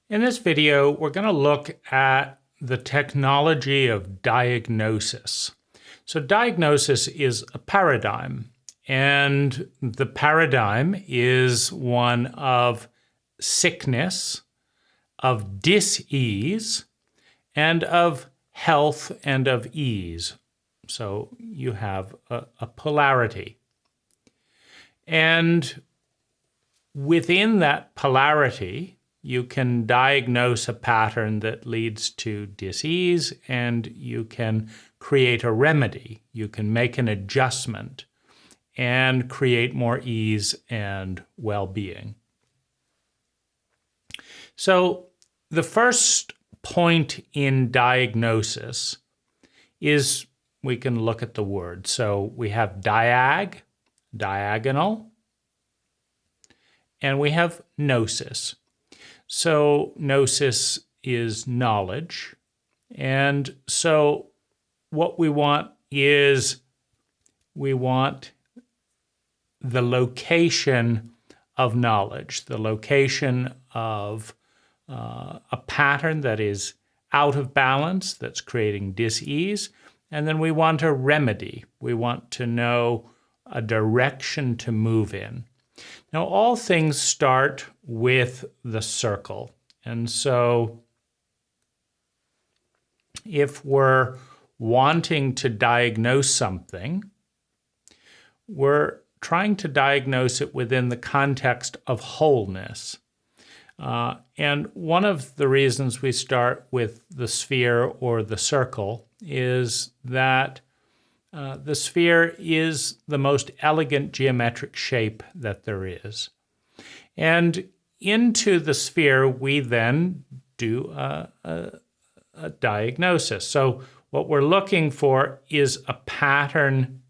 In this video, we're going to look at the technology of diagnosis. So diagnosis is a paradigm, and the paradigm is one of sickness, of dis-ease, and of health and of ease. So you have a polarity. And within that polarity, you can diagnose a pattern that leads to dis-ease, and you can create a remedy. You can make an adjustment and create more ease and well-being. So the first point in diagnosis is we can look at the word. So we have diagonal, and we have gnosis. So gnosis is knowledge. And so what we want is we want the location of knowledge, the location of a pattern that is out of balance, that's creating dis-ease. And then we want a remedy. We want to know a direction to move in. Now, all things start with the circle. And so if we're wanting to diagnose something, we're trying to diagnose it within the context of wholeness. And one of the reasons we start with the sphere or the circle is that the sphere is the most elegant geometric shape that there is. And into the sphere, we then do a diagnosis. So what we're looking for is a pattern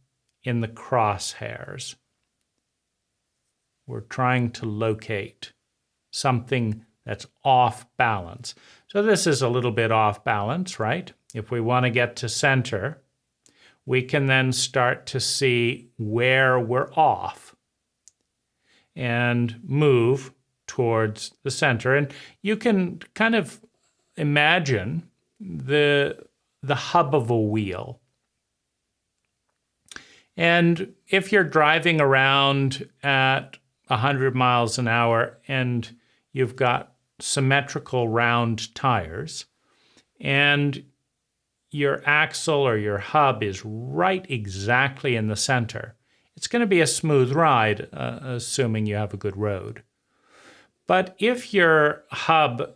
in the crosshairs. We're trying to locate something that's off balance. So this is a little bit off balance, right? If we want to get to center, we can then start to see where we're off and move towards the center. And you can kind of imagine the hub of a wheel. And if you're driving around at 100 miles an hour and you've got symmetrical round tires, and your axle or your hub is right exactly in the center, it's going to be a smooth ride, assuming you have a good road. But if your hub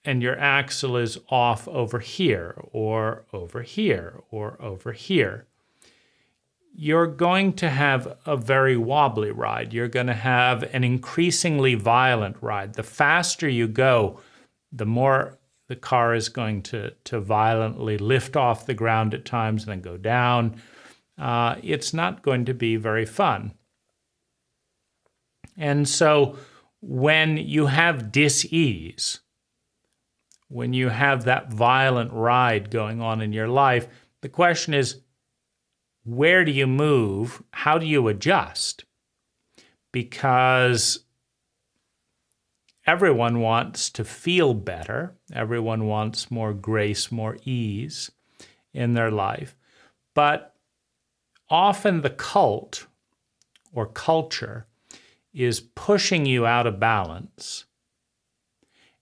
and your axle is off over here, or over here, or over here, you're going to have a very wobbly ride. You're going to have an increasingly violent ride. The faster you go, the more the car is going to violently lift off the ground at times and then go down. It's not going to be very fun. And so when you have dis-ease, when you have that violent ride going on in your life, the question is, where do you move? How do you adjust? Because everyone wants to feel better. Everyone wants more grace, more ease in their life. But often the cult or culture is pushing you out of balance.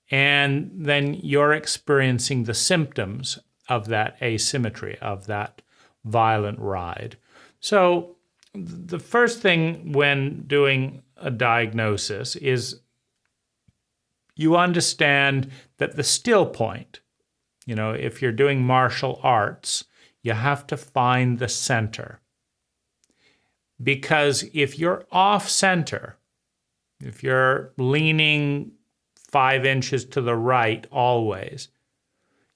And then you're experiencing the symptoms of that asymmetry, of that violent ride. So the first thing when doing a diagnosis is you understand that the still point, if you're doing martial arts, you have to find the center. Because if you're off center, if you're leaning 5 inches to the right always,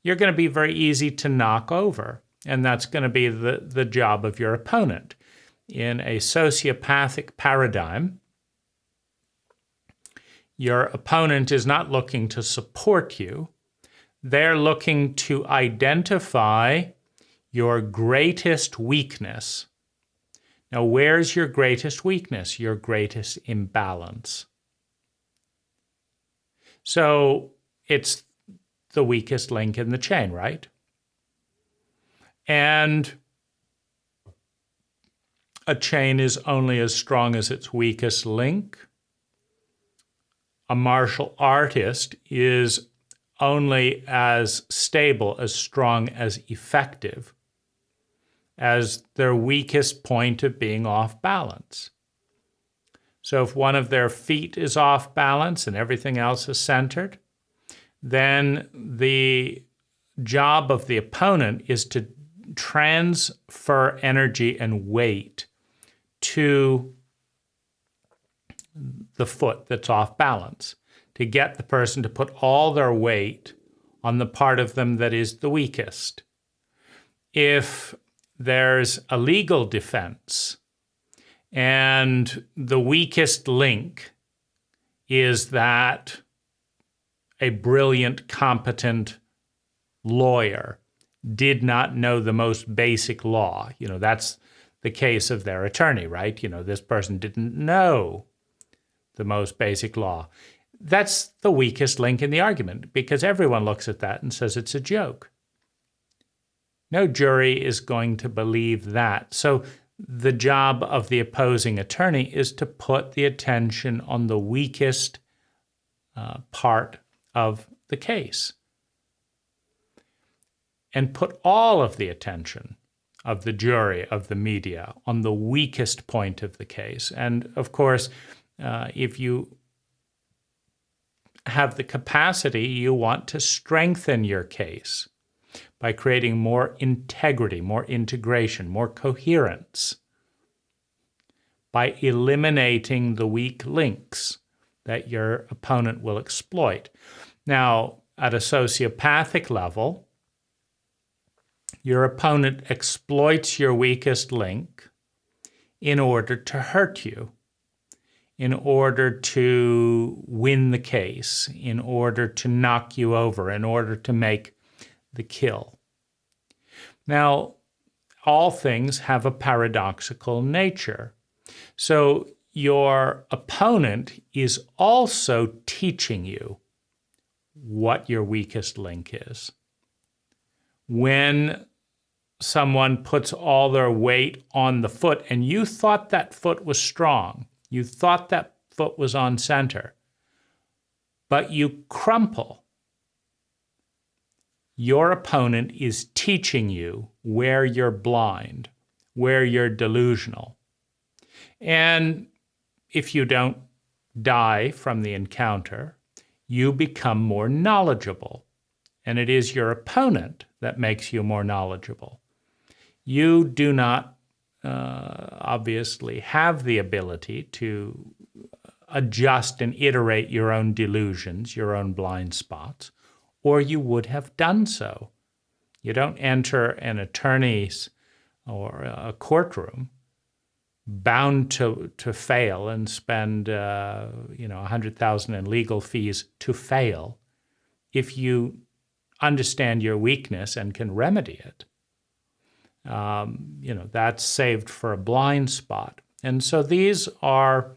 you're going to be very easy to knock over. And that's going to be the job of your opponent. In a sociopathic paradigm, your opponent is not looking to support you. They're looking to identify your greatest weakness. Now, where's your greatest weakness? Your greatest imbalance. So it's the weakest link in the chain, right? And a chain is only as strong as its weakest link. A martial artist is only as stable, as strong, as effective as their weakest point of being off balance. So if one of their feet is off balance and everything else is centered, then the job of the opponent is to transfer energy and weight to the foot that's off balance, to get the person to put all their weight on the part of them that is the weakest. If there's a legal defense and the weakest link is that a brilliant, competent lawyer did not know the most basic law, that's the case of their attorney, right? This person didn't know the most basic law. That's the weakest link in the argument, because everyone looks at that and says it's a joke. No jury is going to believe that. So the job of the opposing attorney is to put the attention on the weakest part of the case and put all of the attention of the jury, of the media, on the weakest point of the case. And of course, if you have the capacity, you want to strengthen your case by creating more integrity, more integration, more coherence, by eliminating the weak links that your opponent will exploit. Now, at a sociopathic level, your opponent exploits your weakest link in order to hurt you, in order to win the case, in order to knock you over, in order to make the kill. Now, all things have a paradoxical nature. So your opponent is also teaching you what your weakest link is. When someone puts all their weight on the foot and you thought that foot was strong, you thought that foot was on center, but you crumple, your opponent is teaching you where you're blind, where you're delusional. And if you don't die from the encounter, you become more knowledgeable. And it is your opponent that makes you more knowledgeable. You do not obviously have the ability to adjust and iterate your own delusions, your own blind spots, or you would have done so. You don't enter an attorney's or a courtroom bound to fail and spend $100,000 in legal fees to fail if you understand your weakness and can remedy it. That's saved for a blind spot. And so these are,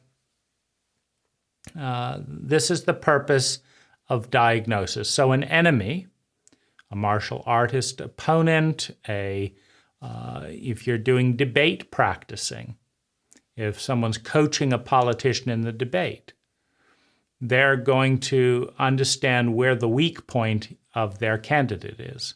this is the purpose of diagnosis. So an enemy, a martial artist opponent, if you're doing debate practicing, if someone's coaching a politician in the debate, they're going to understand where the weak point of their candidate is.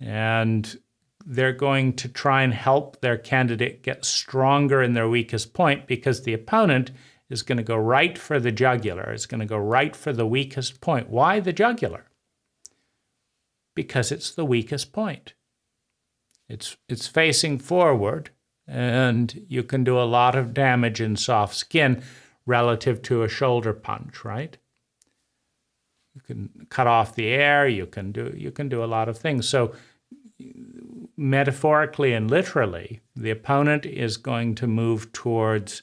And they're going to try and help their candidate get stronger in their weakest point, because the opponent is going to go right for the jugular, is going to go right for the weakest point. Why the jugular? Because it's the weakest point. It's facing forward, and you can do a lot of damage in soft skin relative to a shoulder punch, right? You can cut off the air, you can do a lot of things. So metaphorically and literally, the opponent is going to move towards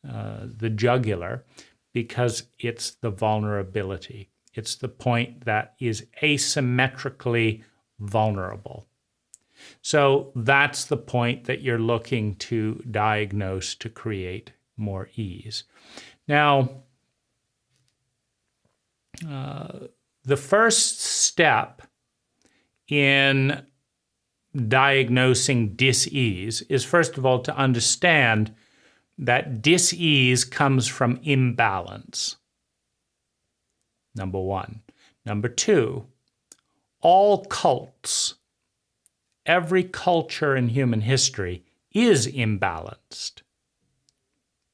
the jugular because it's the vulnerability. It's the point that is asymmetrically vulnerable. So that's the point that you're looking to diagnose to create more ease. Now, the first step in diagnosing dis-ease is, first of all, to understand that dis-ease comes from imbalance. Number one. Number two, all cults, every culture in human history is imbalanced.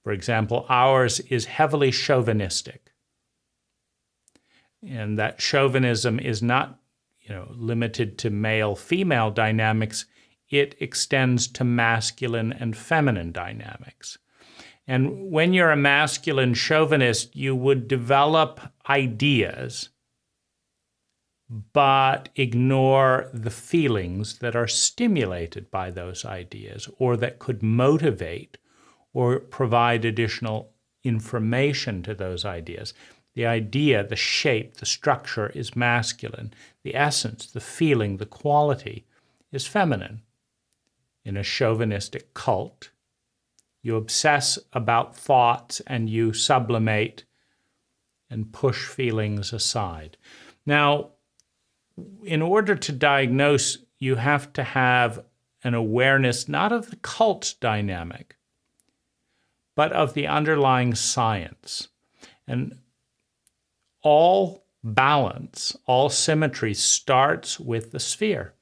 For example, ours is heavily chauvinistic. And that chauvinism is not, limited to male-female dynamics. It extends to masculine and feminine dynamics. And when you're a masculine chauvinist, you would develop ideas, but ignore the feelings that are stimulated by those ideas or that could motivate or provide additional information to those ideas. The idea, the shape, the structure is masculine. The essence, the feeling, the quality is feminine. In a chauvinistic cult, you obsess about thoughts and you sublimate and push feelings aside. Now, in order to diagnose, you have to have an awareness not of the cult dynamic, but of the underlying science. And all balance, all symmetry starts with the sphere.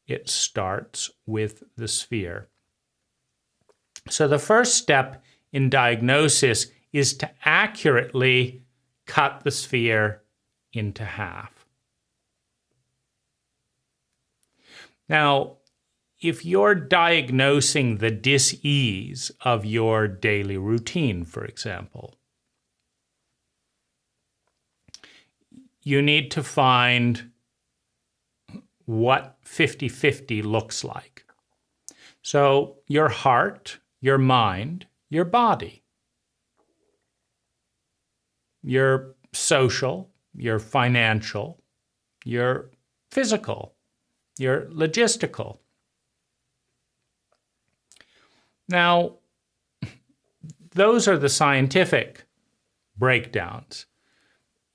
It starts with the sphere. So the first step in diagnosis is to accurately cut the sphere into half. Now, if you're diagnosing the dis-ease of your daily routine, for example, you need to find what 50-50 looks like. So your heart, your mind, your body, your social, your financial, your physical, your logistical. Now, those are the scientific breakdowns.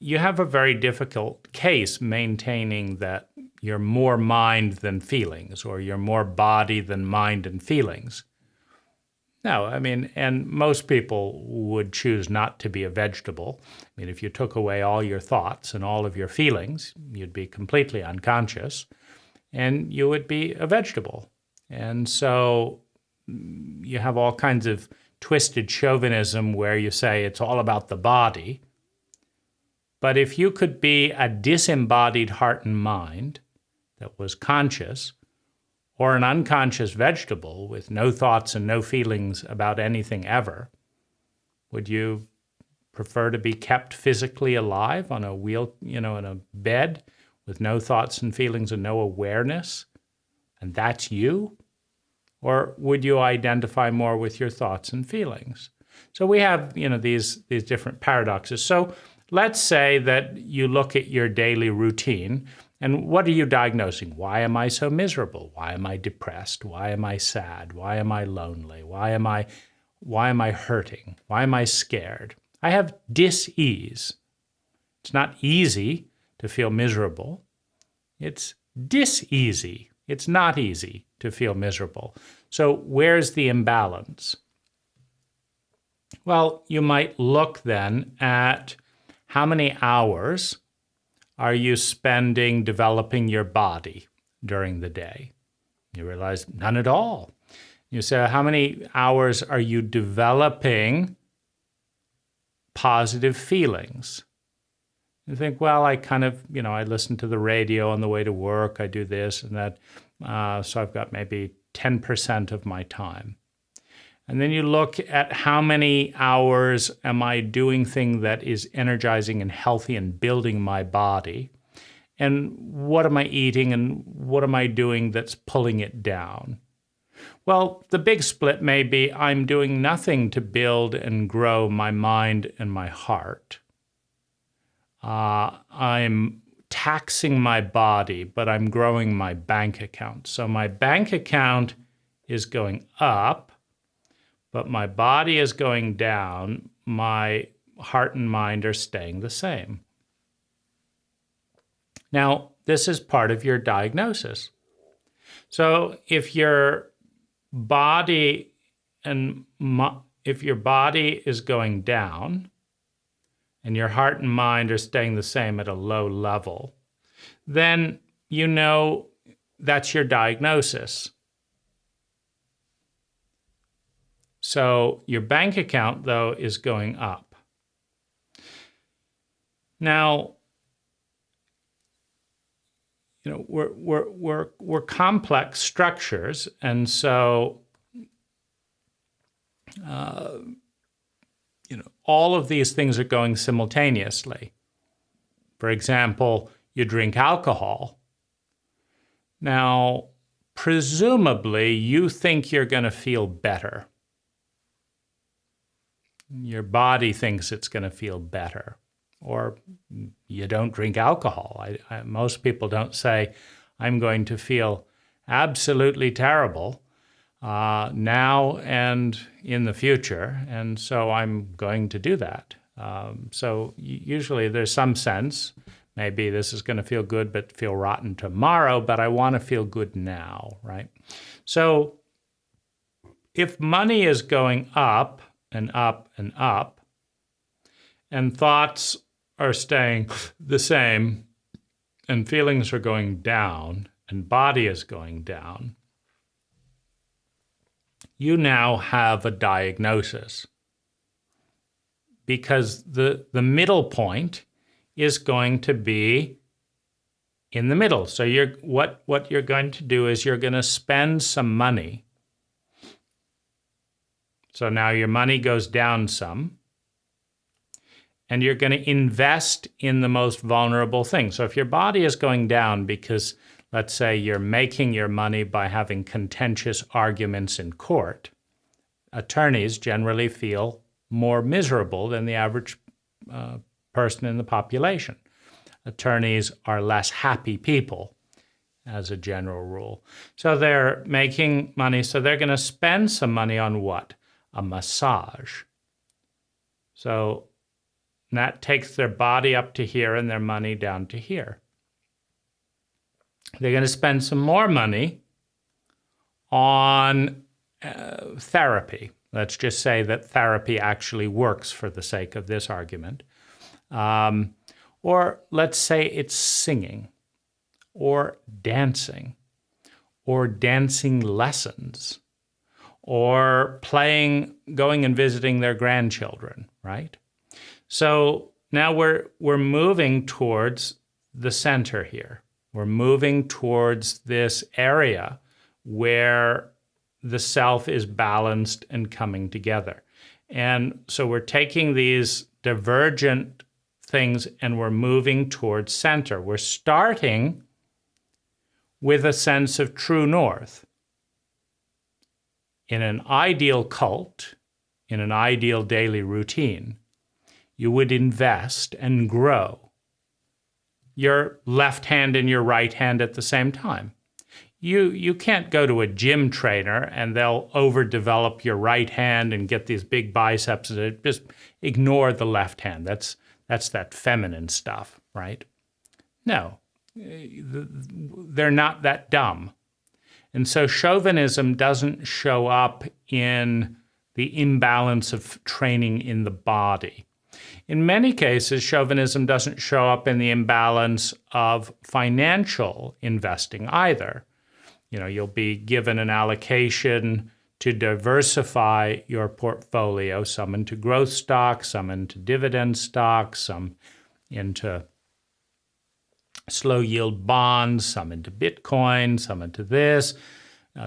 You have a very difficult case maintaining that you're more mind than feelings, or you're more body than mind and feelings. No, and most people would choose not to be a vegetable. If you took away all your thoughts and all of your feelings, you'd be completely unconscious, and you would be a vegetable. And so you have all kinds of twisted chauvinism where you say it's all about the body. But if you could be a disembodied heart and mind that was conscious, or an unconscious vegetable with no thoughts and no feelings about anything ever, would you prefer to be kept physically alive on a wheel, in a bed with no thoughts and feelings and no awareness, and that's you? Or would you identify more with your thoughts and feelings? So we have, these different paradoxes. So let's say that you look at your daily routine, and what are you diagnosing? Why am I so miserable? Why am I depressed? Why am I sad? Why am I lonely? Why am I hurting? Why am I scared? I have dis-ease. It's not easy to feel miserable. It's dis-easy. It's not easy to feel miserable. So where's the imbalance? Well, you might look then at how many hours are you spending developing your body during the day? You realize none at all. You say, how many hours are you developing positive feelings? You think, well, I kind of, I listen to the radio on the way to work, I do this and that, so I've got maybe 10% of my time. And then you look at how many hours am I doing thing that is energizing and healthy and building my body, and what am I eating and what am I doing that's pulling it down? Well, the big split may be I'm doing nothing to build and grow my mind and my heart. I'm taxing my body, but I'm growing my bank account. So my bank account is going up, but my body is going down. My heart and mind are staying the same. Now, this is part of your diagnosis. So if your body is going down and your heart and mind are staying the same at a low level, then you know that's your diagnosis. So your bank account, though, is going up. Now, you know, we're complex structures, and so you know, all of these things are going simultaneously. For example, you drink alcohol. Now, presumably, you think you're going to feel better. Your body thinks it's going to feel better. Or you don't drink alcohol. Most people don't say, I'm going to feel absolutely terrible now and in the future, and so I'm going to do that. So usually there's some sense, maybe this is going to feel good but feel rotten tomorrow, but I want to feel good now, right? So if money is going up and up and up, and thoughts are staying the same, and feelings are going down, and body is going down, you now have a diagnosis. Because the middle point is going to be in the middle. So what you're going to do is you're going to spend some money. So now your money goes down some, and you're going to invest in the most vulnerable things. So if your body is going down because, let's say, you're making your money by having contentious arguments in court, attorneys generally feel more miserable than the average person in the population. Attorneys are less happy people, as a general rule. So they're making money, so they're going to spend some money on what? A massage. So that takes their body up to here and their money down to here. They're going to spend some more money on therapy. Let's just say that therapy actually works for the sake of this argument. Or let's say it's singing, or dancing lessons, or going and visiting their grandchildren, right? So now we're moving towards the center here. We're moving towards this area where the self is balanced and coming together. And so we're taking these divergent things and we're moving towards center. We're starting with a sense of true north. In an ideal cult, in an ideal daily routine, you would invest and grow your left hand and your right hand at the same time. You can't go to a gym trainer and they'll overdevelop your right hand and get these big biceps. Just ignore the left hand. That's that feminine stuff, right? No, they're not that dumb. And so chauvinism doesn't show up in the imbalance of training in the body. In many cases, chauvinism doesn't show up in the imbalance of financial investing either. You know, you'll be given an allocation to diversify your portfolio, some into growth stocks, some into dividend stocks, some into slow yield bonds, some into Bitcoin, some into this,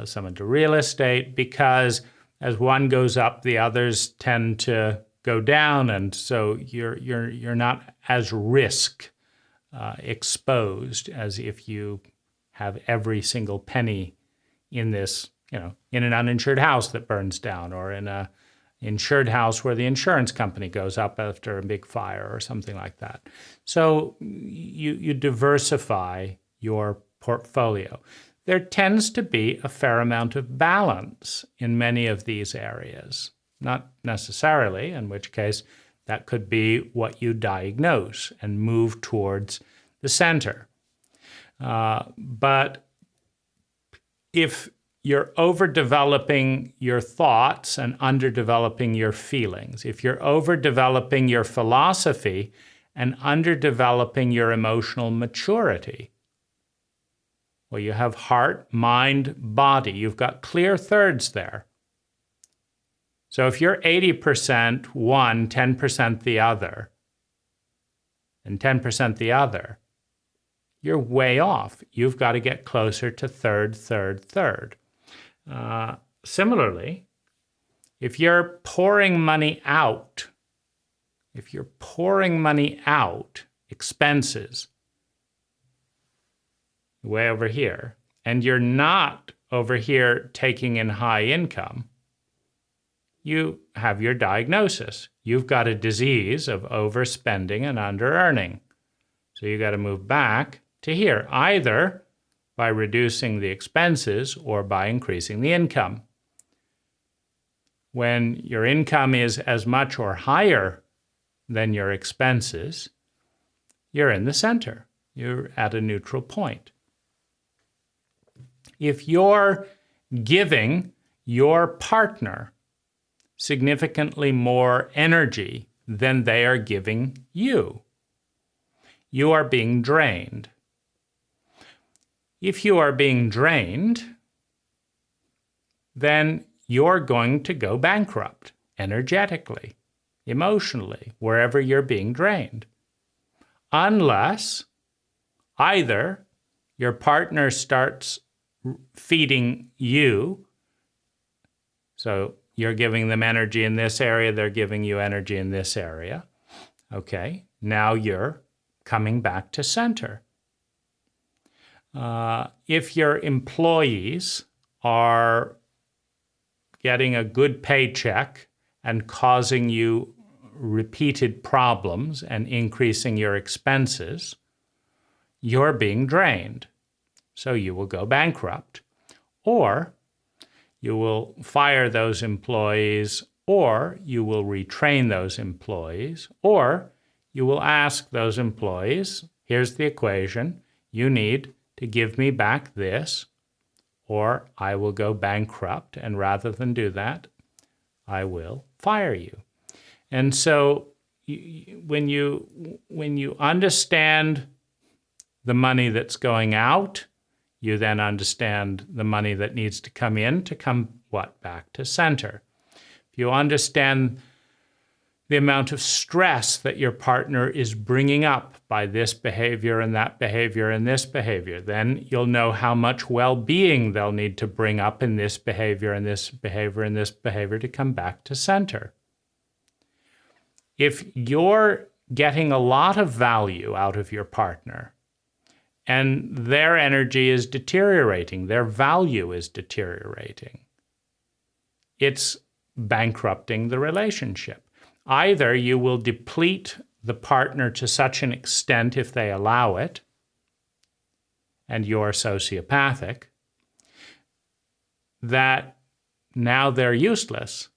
some into real estate, because as one goes up, the others tend to go down, and so you're not as risk exposed as if you have every single penny in this, you know, in an uninsured house that burns down, or in a insured house where the insurance company goes up after a big fire or something like that. So you diversify your portfolio. There tends to be a fair amount of balance in many of these areas. Not necessarily, in which case That could be what you diagnose and move towards the center. But if you're overdeveloping your thoughts and underdeveloping your feelings, if you're overdeveloping your philosophy and underdeveloping your emotional maturity, well, you have heart, mind, body. You've got clear thirds there. So if you're 80% one, 10% the other, and 10% the other, you're way off. You've got to get closer to third, third, third. Similarly, if you're pouring money out, expenses, way over here, and you're not over here taking in high income, you have your diagnosis. You've got a disease of overspending and under-earning. So you got to move back to here, either by reducing the expenses or by increasing the income. When your income is as much or higher than your expenses, you're in the center. You're at a neutral point. If you're giving your partner significantly more energy than they are giving you, you are being drained. If you are being drained, then you're going to go bankrupt energetically, emotionally, wherever you're being drained. Unless either your partner starts feeding you, so you're giving them energy in this area, they're giving you energy in this area. Okay, now you're coming back to center. If your employees are getting a good paycheck and causing you repeated problems and increasing your expenses, you're being drained. So you will go bankrupt. Or you will fire those employees, or you will retrain those employees, or you will ask those employees, here's the equation, you need to give me back this, or I will go bankrupt, and rather than do that, I will fire you. And so when you understand the money that's going out, you then understand the money that needs to come in to come what? Back to center. If you understand the amount of stress that your partner is bringing up by this behavior and that behavior and this behavior, then you'll know how much well-being they'll need to bring up in this behavior and this behavior and this behavior to come back to center. If you're getting a lot of value out of your partner and their energy is deteriorating, their value is deteriorating, it's bankrupting the relationship. Either you will deplete the partner to such an extent, if they allow it, and you're sociopathic, that now they're useless.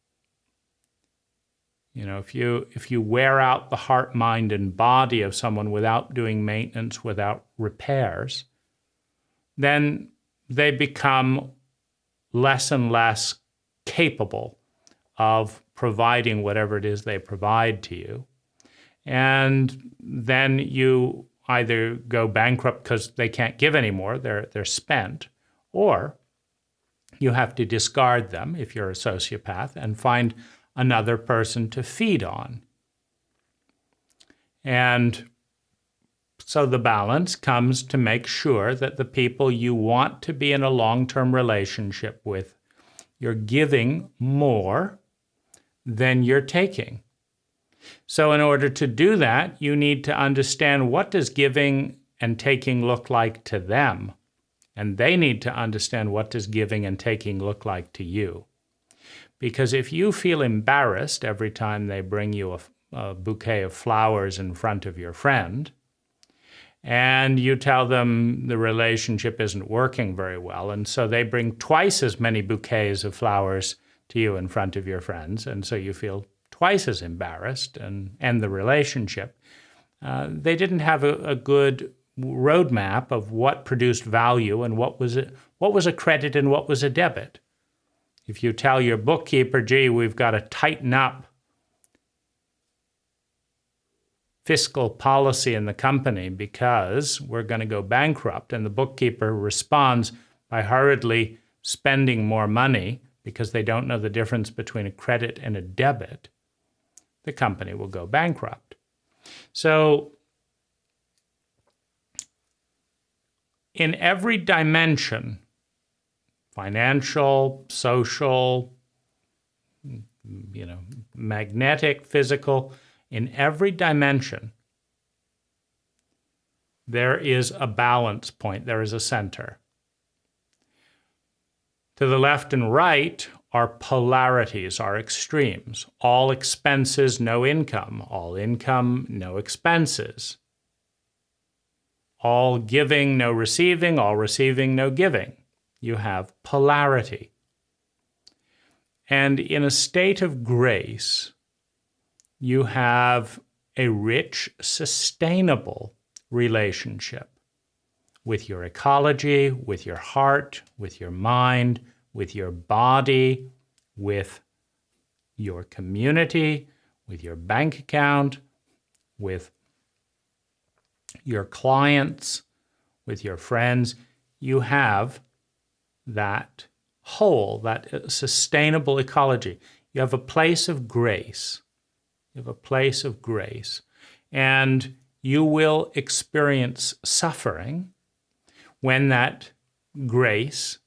You know, if you wear out the heart, mind, and body of someone without doing maintenance, without repairs, then they become less and less capable of providing whatever it is they provide to you. And then you either go bankrupt because they can't give anymore, they're spent, or you have to discard them if you're a sociopath and find another person to feed on. And so the balance comes to make sure that the people you want to be in a long-term relationship with, you're giving more than you're taking. So in order to do that, you need to understand, what does giving and taking look like to them? And they need to understand, what does giving and taking look like to you? Because if you feel embarrassed every time they bring you a bouquet of flowers in front of your friend, and you tell them the relationship isn't working very well, and so they bring twice as many bouquets of flowers to you in front of your friends, and so you feel twice as embarrassed and end the relationship. They didn't have a good roadmap of what produced value and what was a credit and what was a debit. If you tell your bookkeeper, gee, we've got to tighten up fiscal policy in the company because we're going to go bankrupt, and the bookkeeper responds by hurriedly spending more money because they don't know the difference between a credit and a debit, the company will go bankrupt. So in every dimension, financial, social, magnetic, physical, in every dimension, there is a balance point, there is a center. To the left and right are polarities, are extremes. All expenses, no income. All income, no expenses. All giving, no receiving. All receiving, no giving. You have polarity. And in a state of grace, you have a rich, sustainable relationship with your ecology, with your heart, with your mind, with your body, with your community, with your bank account, with your clients, with your friends. You have that whole, that sustainable ecology. You have a place of grace. You have a place of grace. And you will experience suffering when that grace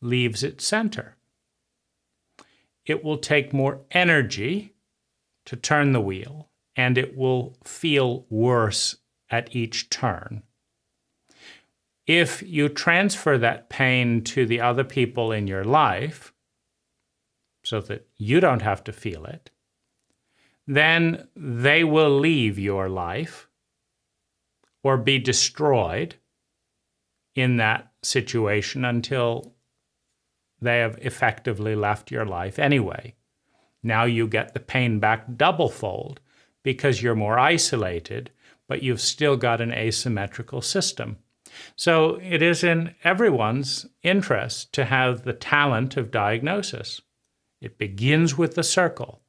leaves its center. It will take more energy to turn the wheel, and it will feel worse at each turn. If you transfer that pain to the other people in your life so that you don't have to feel it, then they will leave your life or be destroyed in that situation until they have effectively left your life anyway. Now you get the pain back doublefold because you're more isolated, but you've still got an asymmetrical system. So it is in everyone's interest to have the talent of diagnosis. It begins with the circle.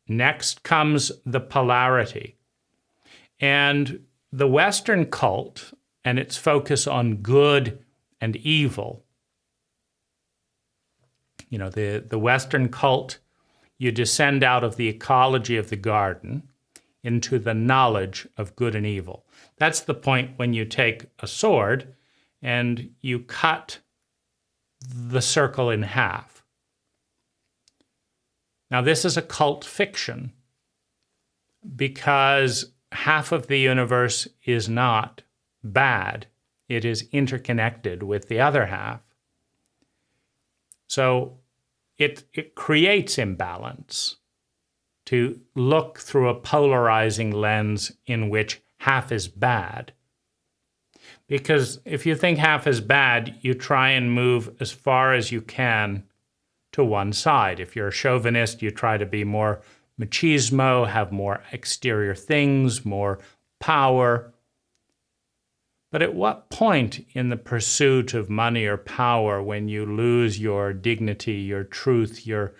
Next comes the polarity. And the Western cult and its focus on good and evil, the Western cult, you descend out of the ecology of the garden into the knowledge of good and evil. That's the point when you take a sword and you cut the circle in half. Now, this is a cult fiction because half of the universe is not bad. It is interconnected with the other half. So it creates imbalance to look through a polarizing lens in which half is bad. Because if you think half is bad, you try and move as far as you can to one side. If you're a chauvinist, you try to be more machismo, have more exterior things, more power. But at what point in the pursuit of money or power, when you lose your dignity, your truth, your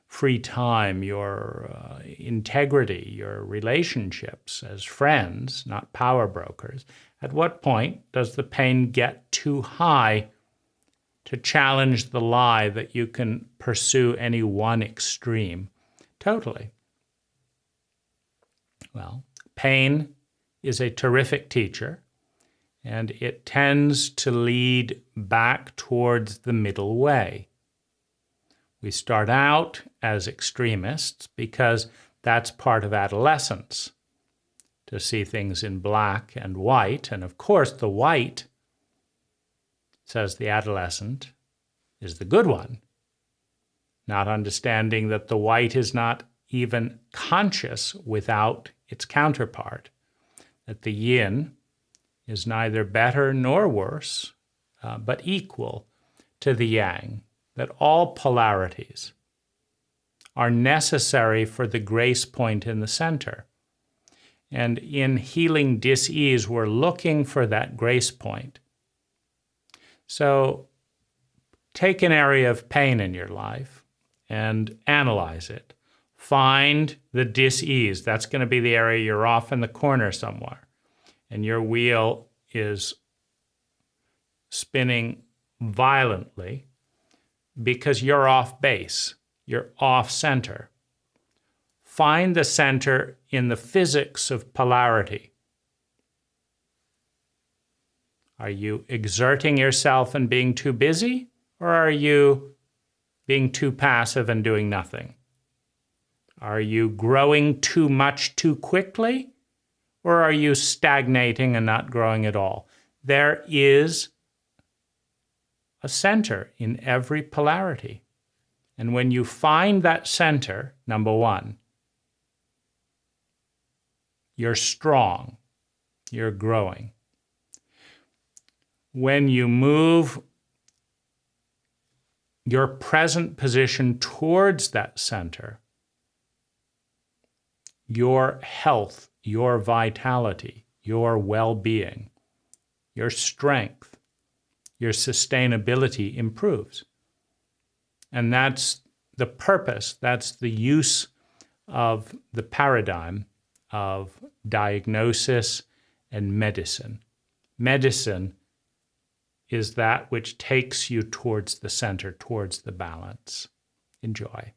free time, your integrity, your relationships as friends, not power brokers, at what point does the pain get too high to challenge the lie that you can pursue any one extreme? Totally. Well, pain is a terrific teacher, and it tends to lead back towards the middle way. We start out as extremists because that's part of adolescence, to see things in black and white. And of course, the white, says the adolescent, is the good one, not understanding that the white is not even conscious without its counterpart, that the yin is neither better nor worse, but equal to the yang, that all polarities are necessary for the grace point in the center. And in healing dis-ease, we're looking for that grace point. So take an area of pain in your life and analyze it. Find the dis-ease. That's going to be the area you're off in the corner somewhere, and your wheel is spinning violently because you're off base. You're off center. Find the center in the physics of polarity. Are you exerting yourself and being too busy, or are you being too passive and doing nothing? Are you growing too much too quickly, or are you stagnating and not growing at all? There is a center in every polarity. And when you find that center, number one, you're strong, you're growing. When you move your present position towards that center, your health, your vitality, your well-being, your strength, your sustainability improves. And that's the purpose, that's the use of the paradigm of diagnosis and medicine. Medicine is that which takes you towards the center, towards the balance. Enjoy.